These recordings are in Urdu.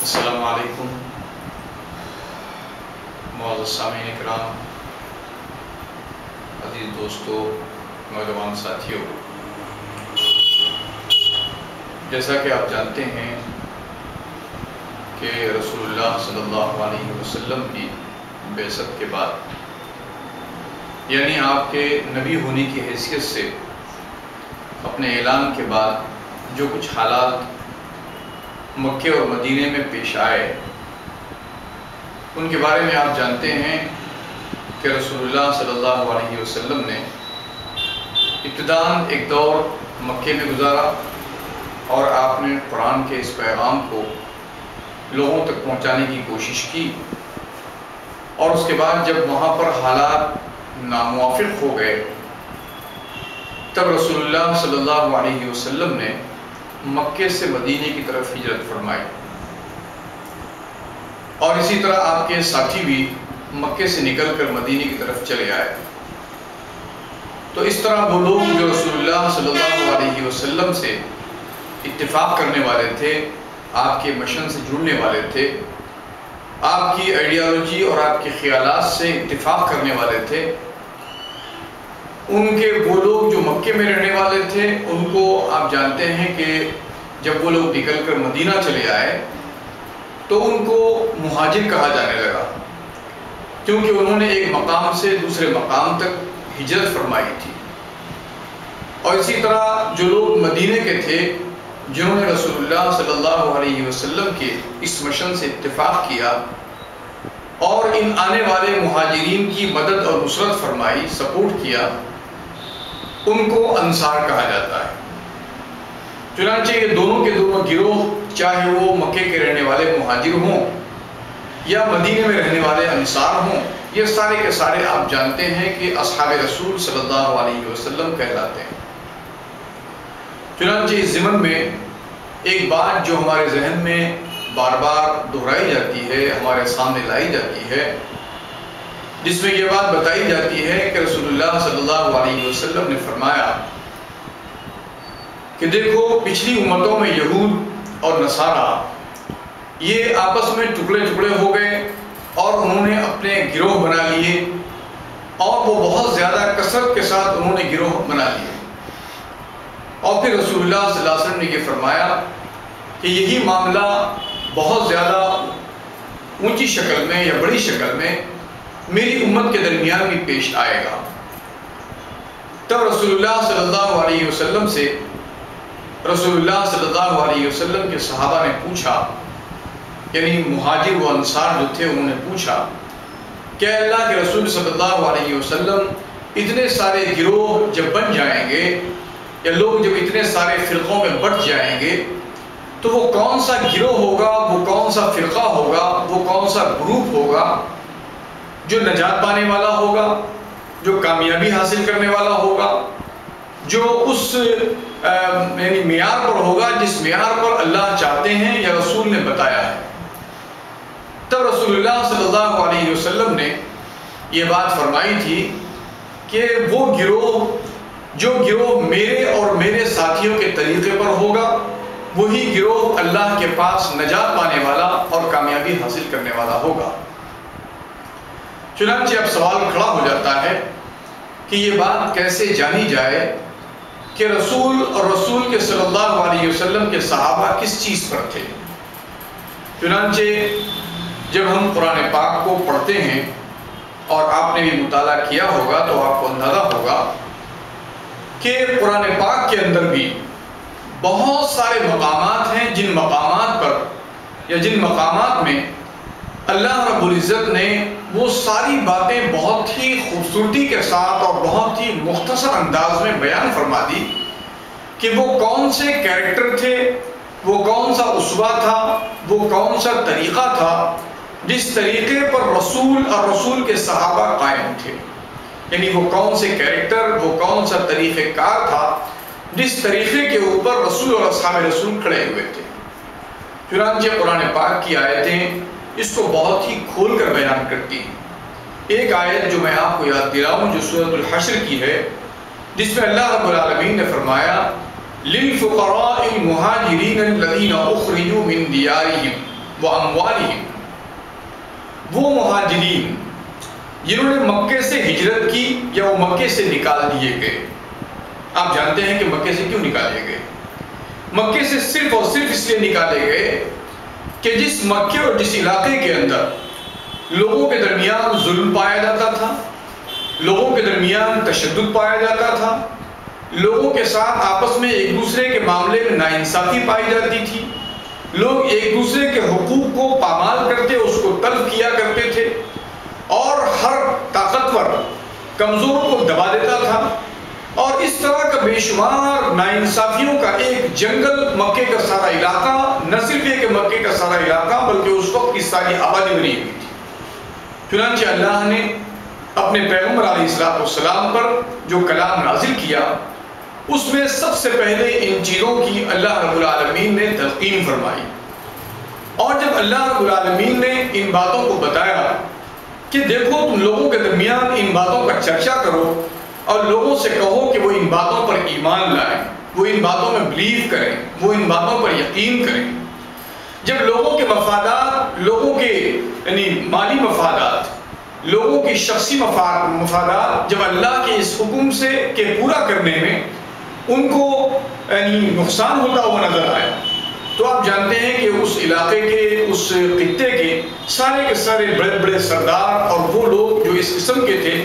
السلام علیکم معزز سامعین کرام، عزیز دوستو، نوجوان ساتھیوں، جیسا کہ آپ جانتے ہیں کہ رسول اللہ صلی اللہ علیہ وسلم کی بعثت کے بعد، یعنی آپ کے نبی ہونے کی حیثیت سے اپنے اعلان کے بعد جو کچھ حالات مکے اور مدینے میں پیش آئے، ان کے بارے میں آپ جانتے ہیں کہ رسول اللہ صلی اللہ علیہ وسلم نے ابتداءً ایک دور مکے میں گزارا اور آپ نے قرآن کے اس پیغام کو لوگوں تک پہنچانے کی کوشش کی، اور اس کے بعد جب وہاں پر حالات ناموافق ہو گئے تب رسول اللہ صلی اللہ علیہ وسلم نے مکے سے مدینے کی طرف ہجرت فرمائی، اور اسی طرح آپ کے ساتھی بھی مکے سے نکل کر مدینے کی طرف چلے آئے۔ تو اس طرح وہ لوگ جو رسول اللہ صلی اللہ علیہ وسلم سے اتفاق کرنے والے تھے، آپ کے مشن سے جڑنے والے تھے، آپ کی آئیڈیالوجی اور آپ کے خیالات سے اتفاق کرنے والے تھے، ان کے وہ لوگ جو مکے میں رہنے والے تھے، ان کو آپ جانتے ہیں کہ جب وہ لوگ نکل کر مدینہ چلے آئے تو ان کو مہاجر کہا جانے لگا، کیونکہ انہوں نے ایک مقام سے دوسرے مقام تک ہجرت فرمائی تھی۔ اور اسی طرح جو لوگ مدینے کے تھے، جنہوں نے رسول اللہ صلی اللہ علیہ وسلم کے اس مشن سے اتفاق کیا اور ان آنے والے مہاجرین کی مدد اور نصرت فرمائی، سپورٹ کیا، ان کو انصار کہا جاتا ہے۔ چنانچہ یہ دونوں کے دونوں گروہ، چاہے وہ مکے کے رہنے والے مہاجر ہوں یا مدینے میں رہنے والے انصار ہوں، یہ سارے کے سارے آپ جانتے ہیں کہ اصحاب رسول صلی اللہ علیہ وسلم کہلاتے ہیں۔ چنانچہ اس ضمن میں ایک بات جو ہمارے ذہن میں بار بار دہرائی جاتی ہے، ہمارے سامنے لائی جاتی ہے، جس میں یہ بات بتائی جاتی ہے کہ رسول اللہ صلی اللہ علیہ وسلم نے فرمایا کہ دیکھو، پچھلی امتوں میں یہود اور نصارہ یہ آپس میں ٹکڑے ٹکڑے ہو گئے اور انہوں نے اپنے گروہ بنا لیے، اور وہ بہت زیادہ کثرت کے ساتھ انہوں نے گروہ بنا لیے۔ اور پھر رسول اللہ صلی اللہ علیہ وسلم نے یہ فرمایا کہ یہی معاملہ بہت زیادہ اونچی شکل میں یا بڑی شکل میں میری امت کے درمیان بھی پیش آئے گا۔ تب رسول اللہ صلی اللہ علیہ وسلم سے رسول اللہ صلی اللہ علیہ وسلم کے صحابہ نے پوچھا، یعنی مہاجر و انصار جو تھے، انہوں نے پوچھا کہ اللہ کے رسول صلی اللہ علیہ وسلم، اتنے سارے گروہ جب بن جائیں گے یا لوگ جب اتنے سارے فرقوں میں بٹ جائیں گے تو وہ کون سا گروہ ہوگا، وہ کون سا فرقہ ہوگا، وہ کون سا گروپ ہوگا جو نجات پانے والا ہوگا، جو کامیابی حاصل کرنے والا ہوگا، جو اس یعنی معیار پر ہوگا جس معیار پر اللہ چاہتے ہیں یا رسول نے بتایا ہے۔ تب رسول اللہ صلی اللہ علیہ وسلم نے یہ بات فرمائی تھی کہ وہ گروہ جو گروہ میرے اور میرے ساتھیوں کے طریقے پر ہوگا، وہی گروہ اللہ کے پاس نجات پانے والا اور کامیابی حاصل کرنے والا ہوگا۔ چنانچہ اب سوال کھڑا ہو جاتا ہے کہ یہ بات کیسے جانی جائے کہ رسول اور رسول کے صلی اللہ علیہ وسلم کے صحابہ کس چیز پر تھے۔ چنانچہ جب ہم قرآن پاک کو پڑھتے ہیں، اور آپ نے بھی مطالعہ کیا ہوگا تو آپ کو اندازہ ہوگا کہ قرآن پاک کے اندر بھی بہت سارے مقامات ہیں جن مقامات پر یا جن مقامات میں اللہ رب العزت نے وہ ساری باتیں بہت ہی خوبصورتی کے ساتھ اور بہت ہی مختصر انداز میں بیان فرما دی کہ وہ کون سے کیریکٹر تھے، وہ کون سا اسوہ تھا، وہ کون سا طریقہ تھا جس طریقے پر رسول اور رسول کے صحابہ قائم تھے، یعنی وہ کون سے کیریکٹر، وہ کون سا طریقہ کار تھا جس طریقے کے اوپر رسول اور اصحاب رسول کھڑے ہوئے تھے۔ چنانچہ قرآن پاک کی آیتیں اس کو بہت ہی کھول کر بیان کرتی ہیں۔ ایک آیت جو میں آپ کو یاد دلاؤں جو سورۃ الحشر کی ہے، جس میں اللہ رب العالمین نے فرمایا لِلْفُقَرَاءِ الْمُهَاجِرِينَ الَّذِينَ أُخْرِجُوا مِنْ دِيَارِهِمْ وأموالهم، وہ مہاجرین جنہوں نے مکے سے ہجرت کی یا وہ مکے سے نکال دیے گئے. آپ جانتے ہیں کہ مکے سے کیوں نکالے گئے؟ مکے سے صرف اور صرف اس لیے نکالے گئے کہ جس مکے اور جس علاقے کے اندر لوگوں کے درمیان ظلم پایا جاتا تھا، لوگوں کے درمیان تشدد پایا جاتا تھا، لوگوں کے ساتھ آپس میں ایک دوسرے کے معاملے میں ناانصافی پائی جاتی تھی، لوگ ایک دوسرے کے حقوق کو پامال کرتے، اس کو تلف کیا کرتے تھے، اور ہر طاقتور کمزور کو دبا دیتا تھا، اور اس طرح کا بے شمار ناانصافیوں کا ایک جنگل مکے کا سارا علاقہ، نہ صرف یہ کہ مکے کا سارا علاقہ بلکہ اس وقت کی ساری آبادی بنی ہوئی تھی. چنانچہ اللہ نے اپنے پیغمبر علیہ السلام پر جو کلام نازل کیا اس میں سب سے پہلے ان چیزوں کی اللہ رب العالمین نے تلقین فرمائی. اور جب اللہ رب العالمین نے ان باتوں کو بتایا کہ دیکھو تم لوگوں کے درمیان ان باتوں کا چرچا کرو اور لوگوں سے کہو کہ وہ ان باتوں پر ایمان لائیں، وہ ان باتوں میں بلیو کریں، وہ ان باتوں پر یقین کریں. جب لوگوں کے مفادات، لوگوں کے یعنی مالی مفادات، لوگوں کی شخصی مفادات جب اللہ کے اس حکم سے کہ پورا کرنے میں ان کو یعنی نقصان ہوتا ہوا نظر آیا، تو آپ جانتے ہیں کہ اس علاقے کے، اس خطے کے سارے کے سارے بڑے بڑے سردار اور وہ لوگ جو اس قسم کے تھے،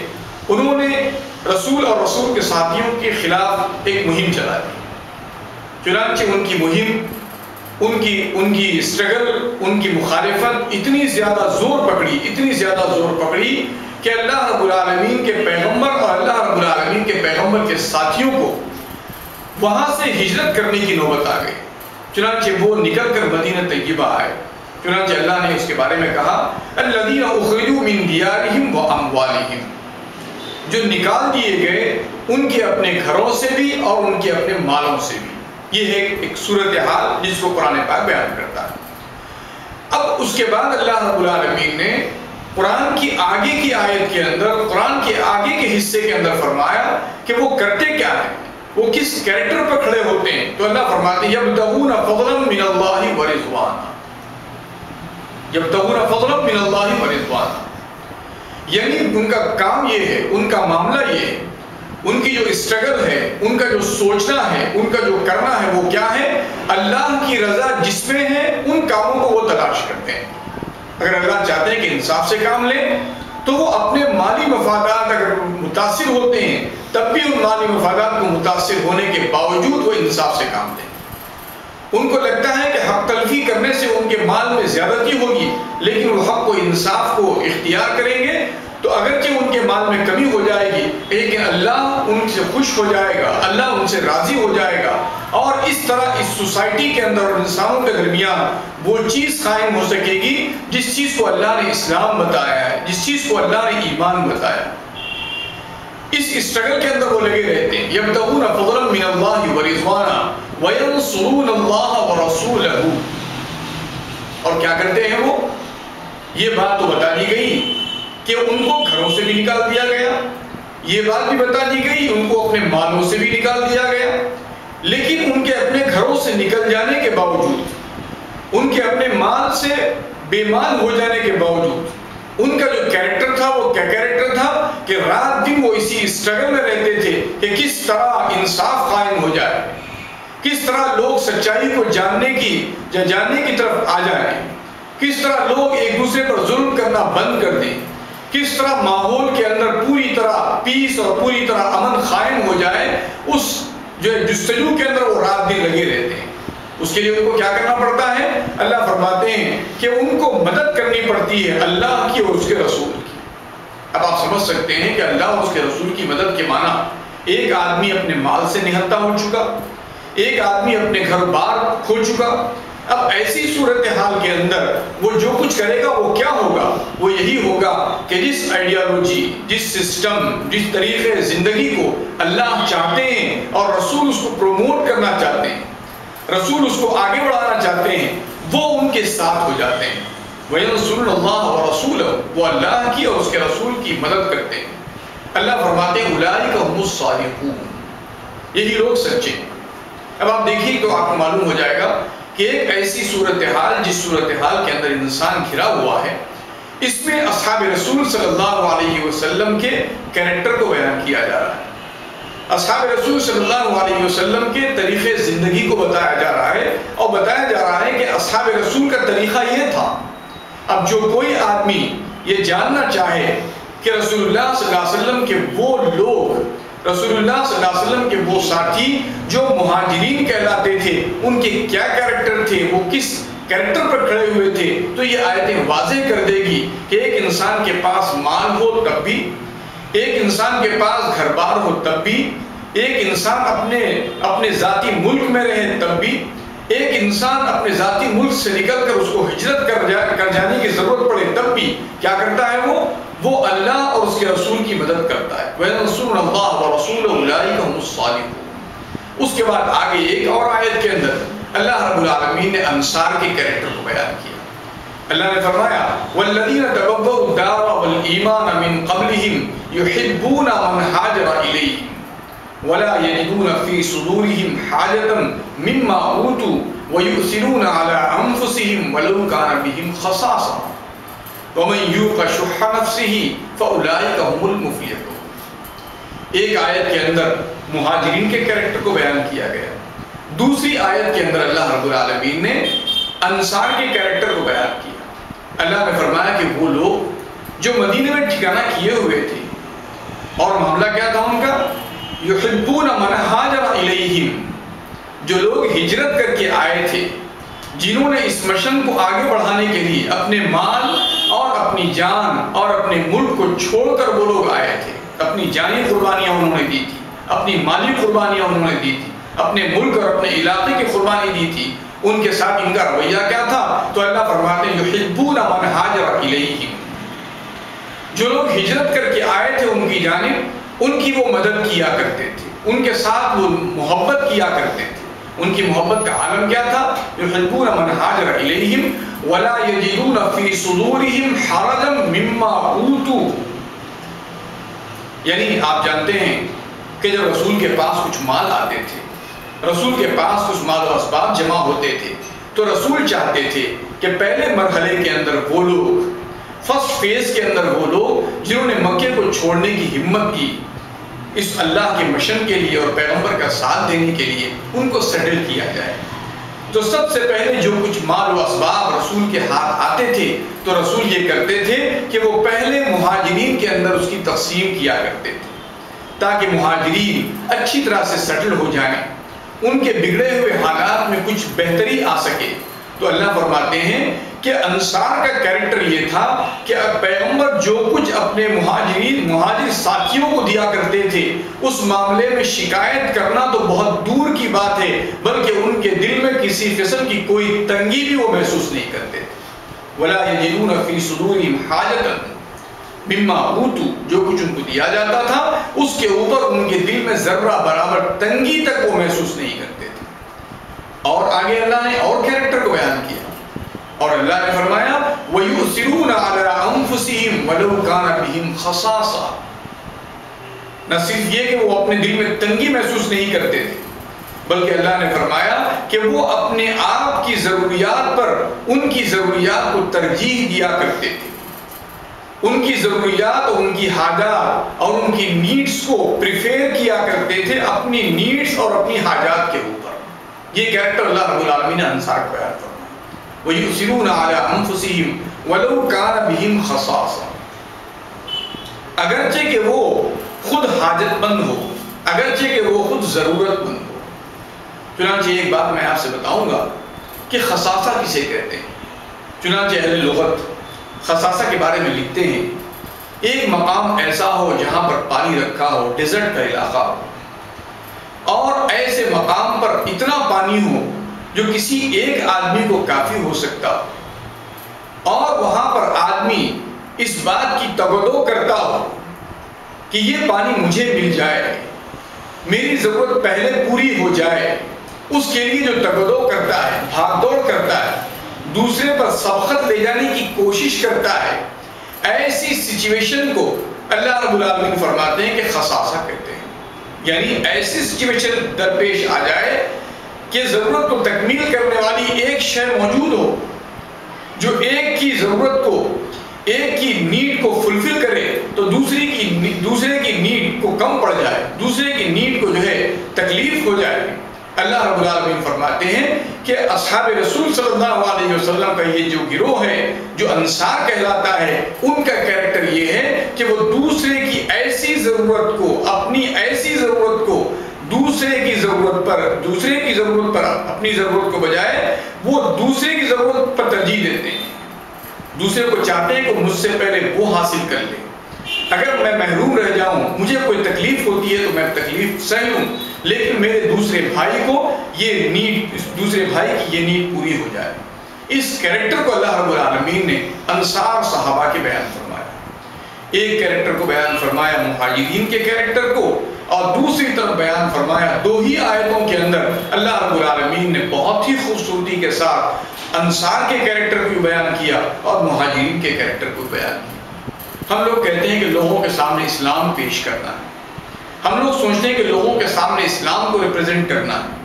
انہوں نے رسول اور رسول کے ساتھیوں کے خلاف ایک مہم چلا دی. چنانچہ ان کی مہم، ان کی اسٹرگل، ان کی مخالفت اتنی زیادہ زور پکڑی کہ اللہ رب العالمین کے پیغمبر اور اللہ رب العالمین کے پیغمبر کے ساتھیوں کو وہاں سے ہجرت کرنے کی نوبت آ گئی. چنانچہ وہ نکل کر مدینہ طیبہ آئے. چنانچہ اللہ نے اس کے بارے میں کہا الذین اخرجوا من دیارہم واموالہم، جو نکال دیے گئے ان کے اپنے گھروں سے بھی اور ان کے اپنے مالوں سے بھی. یہ ہے ایک صورتحال جس کو قرآن پاک بیان کرتا ہے. اب اس کے بعد اللہ رب العالمین نے قرآن کی آگے کی آیت کے اندر، قرآن کے آگے کے حصے کے اندر فرمایا کہ وہ کرتے کیا ہیں، وہ کس کریکٹر پر کھڑے ہوتے ہیں. تو اللہ فرماتے ہیں یبتغون فضلا من اللہ ورضوانا، یبتغون فضلا من اللہ ورضوانا، یعنی ان کا کام یہ ہے، ان کا معاملہ یہ ہے، ان کی جو اسٹرگل ہے، ان کا جو سوچنا ہے، ان کا جو کرنا ہے وہ کیا ہے؟ اللہ کی رضا جس میں ہے ان کاموں کو وہ تلاش کرتے ہیں. اگر اللہ چاہتے ہیں کہ انصاف سے کام لیں تو وہ اپنے مالی مفادات اگر متاثر ہوتے ہیں تب بھی ان مالی مفادات کو متاثر ہونے کے باوجود وہ انصاف سے کام لیں. ان کو لگتا ہے کہ حق تلفی کرنے سے ان کے مال میں زیادتی ہوگی، لیکن وہ حق و انصاف کو اختیار کریں گے تو اگرچہ ان کے مال میں کمی ہو جائے گی لیکن اللہ ان سے خوش ہو جائے گا، اللہ ان سے راضی ہو جائے گا، اور اس طرح اس سوسائٹی کے اندر اور انسانوں کے درمیان وہ چیز قائم ہو سکے گی جس چیز کو اللہ نے اسلام بتایا ہے، جس چیز کو اللہ نے ایمان بتایا. اس اسٹرگل کے اندر وہ لگے رہتے ہیں. یبتغون فضلا من اللہ ورضوانا وینصرون اللہ ورسولہ، اور کیا کرتے ہیں وہ؟ یہ بات تو بتا دی گئی کہ ان کو گھروں سے بھی نکال دیا گیا، یہ بات بھی بتا دی گئی ان کو اپنے مالوں سے بھی نکال دیا گیا، لیکن ان کے اپنے گھروں سے نکل جانے کے باوجود، ان کے اپنے مال سے بے مال ہو جانے کے باوجود، ان کا جو کیریکٹر تھا وہ کیا کیریکٹر تھا کہ رات دن وہ اسی اسٹرگل میں رہتے تھے کہ کس طرح انصاف قائم ہو جائے، کس طرح لوگ سچائی کو جاننے کی طرف آ جائیں، کس طرح لوگ ایک دوسرے پر ظلم کرنا بند کر دیں، کس طرح ماحول کے اندر پوری طرح پیس اور پوری طرح امن قائم ہو جائے. اس جو جستجو کے اندر وہ رات دن لگے رہتے ہیں. اس کے لیے ان کو کیا کرنا پڑتا ہے؟ اللہ فرماتے ہیں کہ ان کو مدد کرنی پڑتی ہے اللہ کی اور اس کے رسول کی. اب آپ سمجھ سکتے ہیں کہ اللہ اور اس کے رسول کی مدد کے معنی ایک آدمی اپنے مال سے نہتا ہو چکا، ایک آدمی اپنے گھر بار کھو چکا. اب ایسی صورتحال کے اندر وہ جو کچھ کرے گا وہ کیا ہوگا؟ وہ یہی ہوگا کہ جس آئیڈیالوجی، جس سسٹم، جس طریقے زندگی کو اللہ چاہتے ہیں اور رسول اس کو پروموٹ کرنا چاہتے ہیں، رسول اس کو آگے بڑھانا چاہتے ہیں، وہ ان کے ساتھ ہو جاتے ہیں. وَيَنْصُرُونَ اللَّهَ وَرَسُولَهُ، وہ اللہ کی اور اس کے رسول کی مدد کرتے ہیں. اللہ فرماتے ہیں اولئک هم الصادقون، یہی لوگ سچے. اب آپ دیکھیے تو آپ کو معلوم ہو جائے گا کہ کہ ایک ایسی صورتحال جس صورتحال کے اندر انسان گھرا ہوا ہے، اس میں اصحاب رسول صلی اللہ علیہ وسلم کے کریکٹر کو بیان کیا جا رہا ہے، اصحاب رسول صلی اللہ علیہ وسلم کے طریقے زندگی کو بتایا جا رہا ہے، اور بتایا جا رہا ہے کہ اصحاب رسول کا طریقہ یہ تھا۔ اب جو کوئی آدمی یہ جاننا چاہے کہ رسول اللہ صلی اللہ علیہ وسلم کے وہ لوگ، رسول اللہ صلی اللہ علیہ وسلم کے وہ ساتھی جو مہاجرین کہلاتے تھے، ان کے کیا کریکٹر تھے، وہ کس کریکٹر پر کھڑے ہوئے تھے، تو یہ آیتیں واضح کر دے گی کہ ایک انسان کے پاس مال ہو تب بھی، ایک انسان کے پاس گھر بار ہو تب بھی، ایک انسان اپنے ذاتی ملک میں رہے تب بھی، ایک انسان اپنے ذاتی ملک سے نکل کر اس کو ہجرت کر جانے کی ضرورت پڑے تب بھی کیا کرتا ہے، وہ اللہ اور اس کے رسول کی مدد کرتا ہے۔ وَيَنْصُرُونَ اللَّهَ وَرَسُولَهُ أُولَٰئِكَ هُمُ الصَّادِقُونَ۔ اس کے بعد آگے ایک اور آیت کے اندر اللہ رب العالمین نے انصار کے کریکٹر کو بیان کیا۔ اللہ نے فرمایا وَالَّذِينَ تَبَوَّءُوا الدَّارَ وَالْإِيمَانَ مِنْ قَبْلِهِمْ يُحِبُّونَ مَنْ هَاجَرَ إِلَيْهِمْ وَلَا يَجِدُونَ فِي صُدُورِهِمْ حَاجَةً مِّمَّا أُوتُوا وَيُؤْثِرُونَ عَلَىٰ أَنفُسِهِمْ وَلَوْ كَانَ بِهِمْ خَصَاصَةٌ وَمَن يُوقَ شُحَّ نَفْسِهِ فَأُولَٰئِكَ هُمُ الْمُفْلِحُونَ۔ ایک آیت کے اندر مہاجرین کے کریکٹر کو بیان کیا گیا، دوسری آیت کے اندر اللہ رب العالمین نے انصار کے کریکٹر کو بیان کیا۔ اللہ نے فرمایا کہ وہ لوگ جو مدینے میں ٹھکانہ کیے ہوئے تھے، اور معاملہ کیا تھا ان کا، یحبون من ہاجر الیہم، جو لوگ ہجرت کر کے آئے تھے، جنہوں نے اس مشن کو آگے بڑھانے کے لیے اپنے مال اور اپنی جان اور اپنے ملک کو چھوڑ کر وہ لوگ آئے تھے، اپنی جانی قربانیاں انہوں نے دی تھی، اپنی مالی قربانیاں انہوں نے دی تھی، اپنے ملک اور اپنے علاقے کی قربانی دی تھی، ان کے ساتھ ان کا رویہ کیا تھا؟ تو اللہ فرماتے ہیں یحبون من ہاجر الیہم، جو لوگ ہجرت کر کے آئے تھے ان کی جانب، ان کی وہ مدد کیا کرتے تھے، ان کے ساتھ وہ محبت کیا کرتے تھے۔ ان کی محبت کا عالم کیا تھا؟ یحبون من ہاجر الیہم ولا یجدون فی صدورہم حرجا مما اوتوا، یعنی آپ جانتے ہیں کہ جب رسول کے پاس کچھ مال آتے تھے، رسول کے پاس کچھ مال و اسباب جمع ہوتے تھے، تو رسول چاہتے تھے کہ پہلے مرحلے کے اندر وہ لوگ، فرسٹ فیز کے اندر وہ لوگ جنہوں نے مکے کو چھوڑنے کی ہمت کی اس اللہ کے مشن کے لیے اور پیغمبر کا ساتھ دینے کے لیے، ان کو سیٹل کیا جائے۔ تو سب سے پہلے جو کچھ مال و اسباب رسول کے ہاتھ آتے تھے تو رسول یہ کرتے تھے کہ وہ پہلے مہاجرین کے اندر اس کی تقسیم کیا کرتے تھے، تاکہ مہاجرین اچھی طرح سے سیٹل ہو جائیں، ان کے بگڑے ہوئے حالات میں کچھ بہتری آ سکے۔ تو اللہ فرماتے ہیں کہ انصار کا کریکٹر یہ تھا کہ پیغمبر جو کچھ اپنے مہاجر ساتھیوں کو دیا کرتے تھے، اس معاملے میں شکایت کرنا تو بہت دور کی بات ہے، بلکہ ان کے دل میں کسی قسم کی کوئی تنگی بھی وہ محسوس نہیں کرتے تھے۔ وَلَا يَجِدُونَ فِي صُدُورِهِمْ حَاجَةً مِّمَّا أُوتُوا، جو کچھ ان کو دیا جاتا تھا اس کے اوپر ان کے دل میں ذرہ برابر تنگی تک وہ محسوس نہیں کرتے تھے۔ اور آگے اللہ نے اور کریکٹر کو بیان کیا، اور اللہ نے فرمایا وَيُؤْثِرُونَ عَلَىٰ أَنفُسِهِمْ وَلَوْ كَانَ بِهِمْ خَصَاصَةٌ، نہ صرف یہ کہ وہ اپنے دل میں تنگی محسوس نہیں کرتے تھے، بلکہ اللہ نے فرمایا کہ وہ اپنے آپ کی ضروریات پر ان کی ضروریات کو ترجیح دیا کرتے تھے، ان کی ضروریات اور ان کی حاجات اور ان کی نیڈز کو پریفیر کیا کرتے تھے اپنی نیڈز اور اپنی حاجات کے اوپر۔ یہ کریکٹر اللہ رب العالمین نے انصار کو بیان فرمایا، وَيُؤْثِرُونَ عَلَىٰ أَنفُسِهِمْ وَلَوْ كَانَ بِهِمْ خَصَاصَةٌ، اگرچہ کہ وہ خود حاجت مند ہو، اگرچہ کہ وہ خود ضرورت مند ہو۔ چنانچہ ایک بات میں آپ سے بتاؤں گا کہ خصاصہ کسے کہتے ہیں۔ چنانچہ اہل لغت خصاصہ کے بارے میں لکھتے ہیں، ایک مقام ایسا ہو جہاں پر پانی رکھا ہو، ڈیزرٹ کا علاقہ ہو، اور ایسے مقام پر اتنا پانی ہو جو کسی ایک آدمی کو کافی ہو سکتا ہو، اور وہاں پر آدمی اس بات کی تگودو کرتا ہو کہ یہ پانی مجھے مل جائے، میری ضرورت پہلے پوری ہو جائے، اس کے لیے جو تگودو کرتا ہے، بھاگ دوڑ کرتا ہے، دوسرے پر سبقت لے جانے کی کوشش کرتا ہے، ایسی سچویشن کو اللہ رب العالمین فرماتے ہیں کہ خصاصہ کہتے ہیں۔ یعنی ایسی سچویشن درپیش آ جائے کہ ضرورت کو تکمیل کرنے والی ایک شے موجود ہو جو ایک کی ضرورت کو، ایک کی نیڈ کو فلفل کرے تو دوسرے کی نیڈ کو کم پڑ جائے، دوسرے کی نیڈ کو جو ہے تکلیف ہو جائے۔ اللہ رب العالمین فرماتے ہیں کہ اصحاب رسول صلی اللہ علیہ وسلم کا یہ جو گروہ ہے جو انصار کہلاتا ہے، ان کا کیریکٹر یہ ہے کہ وہ دوسرے کی ایسی ضرورت کو، اپنی ایسی ضرورت کو دوسرے کی ضرورت پر اپنی ضرورت کو بجائے وہ دوسرے کی ضرورت پر ترجیح دیتے ہیں۔ دوسرے کو چاہتے ہیں کہ مجھ سے پہلے وہ حاصل کر لے، اگر میں محروم رہ جاؤں، مجھے کوئی تکلیف ہوتی ہے تو میں تکلیف سہ لوں، لیکن میرے دوسرے بھائی کو یہ نیڈ، دوسرے بھائی کی یہ نیڈ پوری ہو جائے۔ اس کیریکٹر کو اللہ رب العالمین نے انصار صحابہ کے بیان فرمایا۔ ایک کیریکٹر کو بیان فرمایا مہاجرین کے کیریکٹر کو، اور دوسری طرف بیان فرمایا دو ہی آیتوں کے اندر اللہ رب العالمین نے بہت ہی خوبصورتی کے ساتھ انصار کے کیریکٹر کو بیان کیا اور مہاجرین کے کیریکٹر کو بیان کیا۔ ہم لوگ کہتے ہیں کہ لوگوں کے سامنے اسلام پیش کرنا ہے، ہم لوگ سوچتے ہیں کہ لوگوں کے سامنے اسلام کو ریپرزینٹ کرنا ہے۔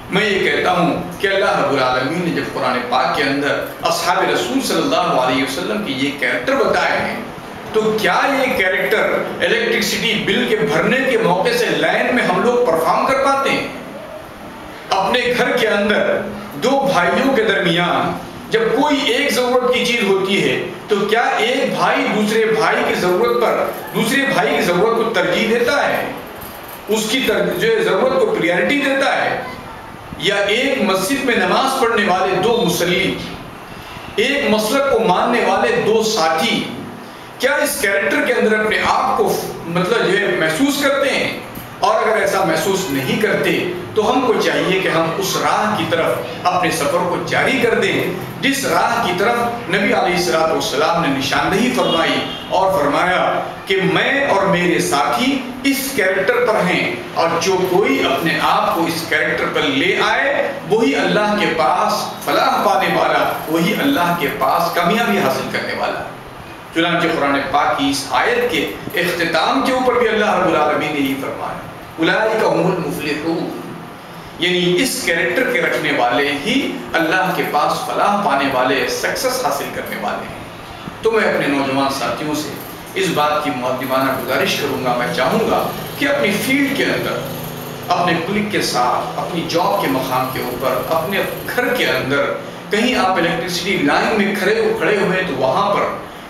میں یہ کہتا ہوں کہ اللہ رب العالمین نے جب قرآن پاک کے اندر اصحاب رسول صلی اللہ علیہ وسلم کی یہ کیریکٹر بتائے ہیں تو کیا یہ کیریکٹر الیکٹرسٹی بل کے بھرنے کے موقع سے لائن میں ہم لوگ پرفارم کر پاتے ہیں؟ اپنے گھر کے اندر دو بھائیوں کے درمیان جب کوئی ایک ضرورت کی چیز ہوتی ہے تو کیا ایک بھائی دوسرے بھائی کی ضرورت پر، دوسرے بھائی کی ضرورت کو ترجیح دیتا ہے، اس کی جو ضرورت کو پریارٹی دیتا ہے؟ یا ایک مسجد میں نماز پڑھنے والے دو مصلی، ایک مسلک کو ماننے والے دو ساتھی، کیا اس کیریکٹر کے اندر اپنے آپ کو مطلب جو ہے محسوس کرتے ہیں؟ اور اگر ایسا محسوس نہیں کرتے تو ہم کو چاہیے کہ ہم اس راہ کی طرف اپنے سفر کو جاری کر دیں جس راہ کی طرف نبی علیہ السلام نے نشاندہی فرمائی اور فرمایا کہ میں اور میرے ساتھی اس کیریکٹر پر ہیں، اور جو کوئی اپنے آپ کو اس کیریکٹر پر لے آئے وہی اللہ کے پاس فلاح پانے والا، وہی اللہ کے پاس کامیابی حاصل کرنے والا۔ چنانچہ قرآن پاک کی اس آیت کے اختتام کے اوپر بھی اللہ رب العالمین نے یہ فرمایا اولئک هم المفلحون، یعنی اس کیریکٹر کے رکھنے والے ہی اللہ کے پاس فلاح پانے والے، سکسس حاصل کرنے والے ہیں۔ تو میں اپنے نوجوان ساتھیوں سے اس بات کی مؤدبانہ گزارش کروں گا، میں چاہوں گا کہ اپنی فیلڈ کے اندر، اپنے کلک کے ساتھ، اپنی جاب کے مقام کے اوپر، اپنے گھر کے اندر، کہیں آپ الیکٹرسٹی لائن میں کھڑے ہوئے تو وہاں پر،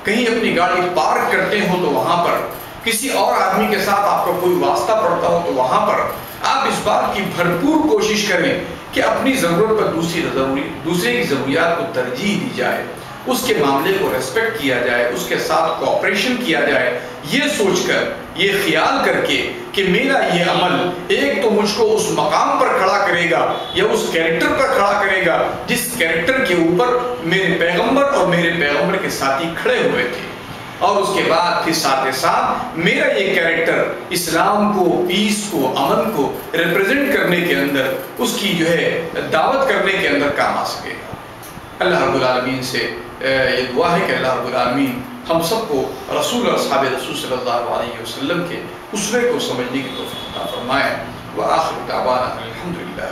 کہیں اپنی گاڑی پارک کرتے ہو تو وہاں پر، کسی اور آدمی کے ساتھ آپ کا کوئی واسطہ پڑتا ہو تو وہاں پر آپ اس بات کی بھرپور کوشش کریں کہ اپنی ضرورت پر دوسرے کی ضروریات کو ترجیح دی جائے، اس کے معاملے کو ریسپیکٹ کیا جائے، اس کے ساتھ کوآپریشن کیا جائے، یہ سوچ کر، یہ خیال کر کے کہ میرا یہ عمل ایک تو مجھ کو اس مقام پر کھڑا کرے گا یا اس کیریکٹر پر کھڑا کرے گا جس کیریکٹر کے اوپر میرے پیغمبر اور میرے پیغمبر کے ساتھی کھڑے ہوئے تھے، اور اس کے بعد پھر ساتھ میرا یہ کیریکٹر اسلام کو، پیس کو، امن کو ریپرزینٹ کرنے کے اندر، اس کی جو ہے دعوت کرنے کے اندر کام آ سکے گا۔ اللہ رب العالمین سے یہ دعا ہے کہ اللہ رب العالمین ہم سب کو رسول اور اصحاب رسول صلی اللہ علیہ وسلم کے اسوے کو سمجھنے کی توفیق عطا فرمائے۔ وآخر دعوانا الحمدللہ۔